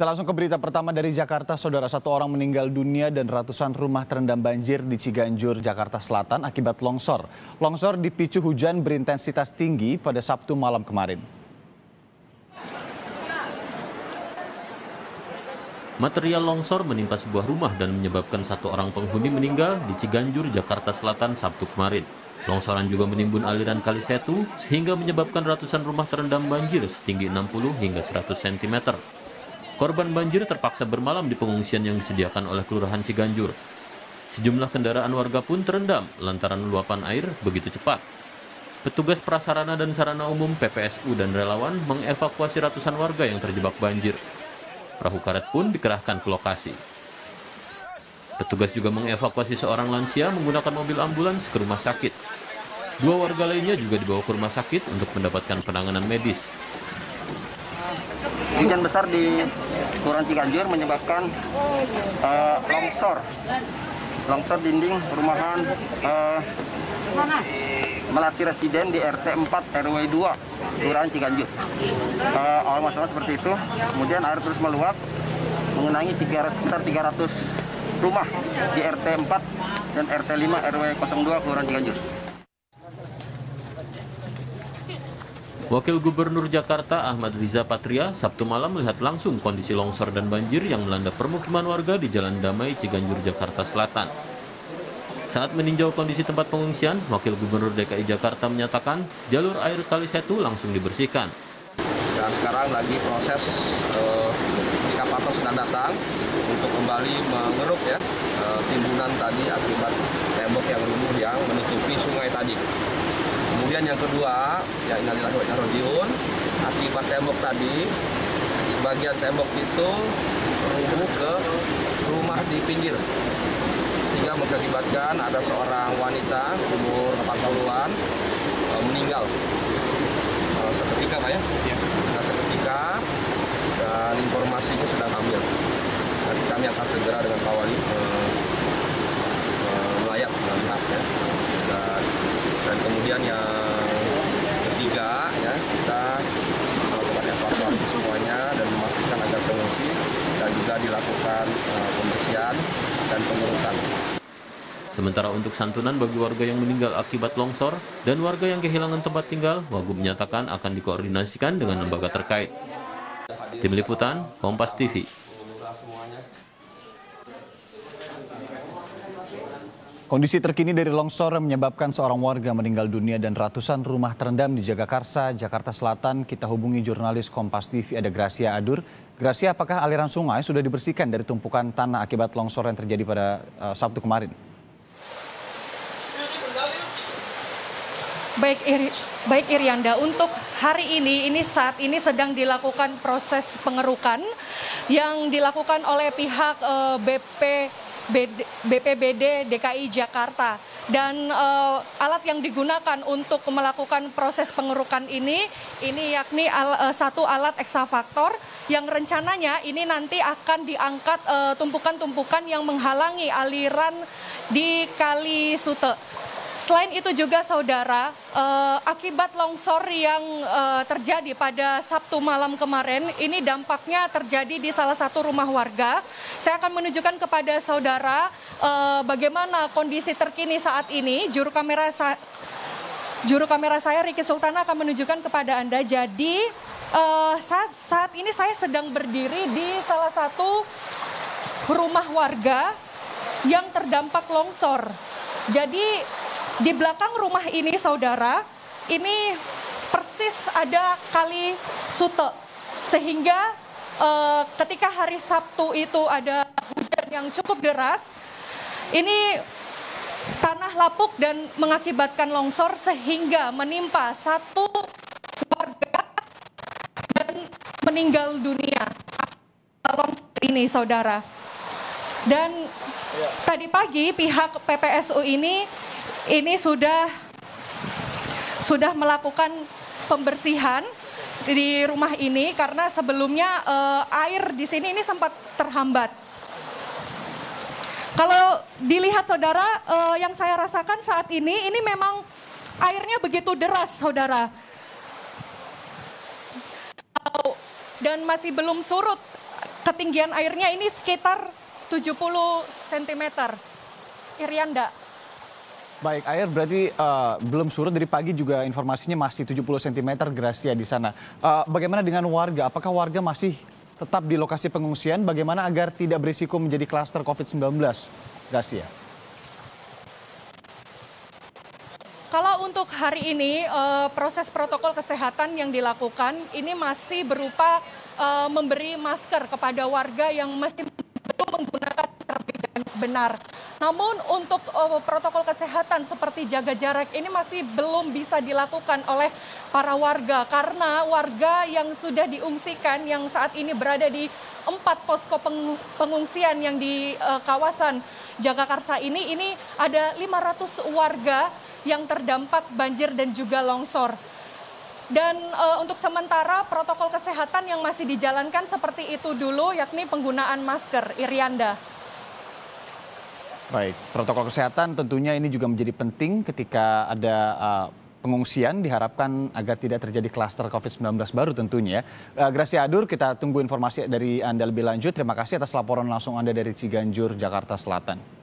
Kita langsung ke berita pertama dari Jakarta. Saudara, satu orang meninggal dunia dan ratusan rumah terendam banjir di Ciganjur, Jakarta Selatan akibat longsor. Longsor dipicu hujan berintensitas tinggi pada Sabtu malam kemarin. Material longsor menimpa sebuah rumah dan menyebabkan satu orang penghuni meninggal di Ciganjur, Jakarta Selatan Sabtu kemarin. Longsoran juga menimbun aliran Kali Setu sehingga menyebabkan ratusan rumah terendam banjir setinggi 60 hingga 100 cm. Korban banjir terpaksa bermalam di pengungsian yang disediakan oleh Kelurahan Ciganjur. Sejumlah kendaraan warga pun terendam lantaran luapan air begitu cepat. Petugas prasarana dan sarana umum PPSU dan relawan mengevakuasi ratusan warga yang terjebak banjir. Perahu karet pun dikerahkan ke lokasi. Petugas juga mengevakuasi seorang lansia menggunakan mobil ambulans ke rumah sakit. Dua warga lainnya juga dibawa ke rumah sakit untuk mendapatkan penanganan medis. Hujan besar di Kelurahan Ciganjur menyebabkan longsor dinding rumahan Melati Residen di RT 4 RW 2 Kelurahan Ciganjur. Awal masalah seperti itu, kemudian air terus meluap mengenangi sekitar 300 rumah di RT 4 dan RT 5 RW 02 Kelurahan Ciganjur. Wakil Gubernur Jakarta Ahmad Riza Patria Sabtu malam melihat langsung kondisi longsor dan banjir yang melanda permukiman warga di Jalan Damai, Ciganjur, Jakarta Selatan. Saat meninjau kondisi tempat pengungsian, Wakil Gubernur DKI Jakarta menyatakan jalur air Kali Setu langsung dibersihkan. Dan sekarang lagi proses eskavator sedang datang untuk kembali mengeruk timbunan tadi akibat tembok yang runtuh yang menutupi sungai tadi. Kemudian yang kedua, ya innalillahi wa inna ilaihi raji'un, akibat tembok tadi, bagian tembok itu runtuh ke rumah di pinggir. Sehingga mengakibatkan ada seorang wanita umur 40-an meninggal seketika, Pak ya? Nah, seketika, dan informasinya sedang hamil. Nanti kami akan segera dengan Pak Wali melihat ya. Dan kemudian yang ketiga, ya, kita melakukan evakuasi semuanya dan memastikan agar pengungsi dan juga dilakukan pembersihan dan pengurusan. Sementara untuk santunan bagi warga yang meninggal akibat longsor dan warga yang kehilangan tempat tinggal, Wagub menyatakan akan dikoordinasikan dengan lembaga terkait. Tim Liputan, Kompas TV. Kondisi terkini dari longsor yang menyebabkan seorang warga meninggal dunia dan ratusan rumah terendam di Jagakarsa, Jakarta Selatan. Kita hubungi jurnalis Kompas TV, ada Gracia Adur. Gracia, apakah aliran sungai sudah dibersihkan dari tumpukan tanah akibat longsor yang terjadi pada Sabtu kemarin? Baik Irianda, untuk hari ini saat ini sedang dilakukan proses pengerukan yang dilakukan oleh pihak BPBD DKI Jakarta, dan alat yang digunakan untuk melakukan proses pengerukan ini yakni satu alat eksavator yang rencananya ini nanti akan diangkat tumpukan-tumpukan yang menghalangi aliran di Kali Sute. Selain itu juga saudara, akibat longsor yang terjadi pada Sabtu malam kemarin, ini dampaknya terjadi di salah satu rumah warga. Saya akan menunjukkan kepada saudara bagaimana kondisi terkini saat ini. Juru kamera saya Riki Sultana akan menunjukkan kepada Anda. Jadi saat ini saya sedang berdiri di salah satu rumah warga yang terdampak longsor. Jadi di belakang rumah ini saudara, ini persis ada Kali Sute. Sehingga ketika hari Sabtu itu ada hujan yang cukup deras, ini tanah lapuk dan mengakibatkan longsor sehingga menimpa satu warga dan meninggal dunia. Longsor ini saudara. Dan tadi pagi pihak PPSU ini sudah melakukan pembersihan di rumah ini karena sebelumnya air di sini ini sempat terhambat. Kalau dilihat saudara, yang saya rasakan saat ini memang airnya begitu deras saudara. Dan masih belum surut ketinggian airnya ini sekitar 70 cm. Irianda. Baik, air berarti belum surut dari pagi juga informasinya masih 70 cm Gracia di sana. Bagaimana dengan warga? Apakah warga masih tetap di lokasi pengungsian? Bagaimana agar tidak berisiko menjadi klaster COVID-19, Gracia? Kalau untuk hari ini proses protokol kesehatan yang dilakukan ini masih berupa memberi masker kepada warga yang masih belum menggunakan terlebih benar. Namun untuk protokol kesehatan seperti jaga jarak ini masih belum bisa dilakukan oleh para warga karena warga yang sudah diungsikan yang saat ini berada di 4 posko pengungsian yang di kawasan Jagakarsa ini ada 500 warga yang terdampak banjir dan juga longsor. Dan untuk sementara protokol kesehatan yang masih dijalankan seperti itu dulu yakni penggunaan masker, Irianda. Baik, protokol kesehatan tentunya ini juga menjadi penting ketika ada pengungsian, diharapkan agar tidak terjadi klaster COVID-19 baru tentunya. Gracia Adur, kita tunggu informasi dari Anda lebih lanjut. Terima kasih atas laporan langsung Anda dari Ciganjur, Jakarta Selatan.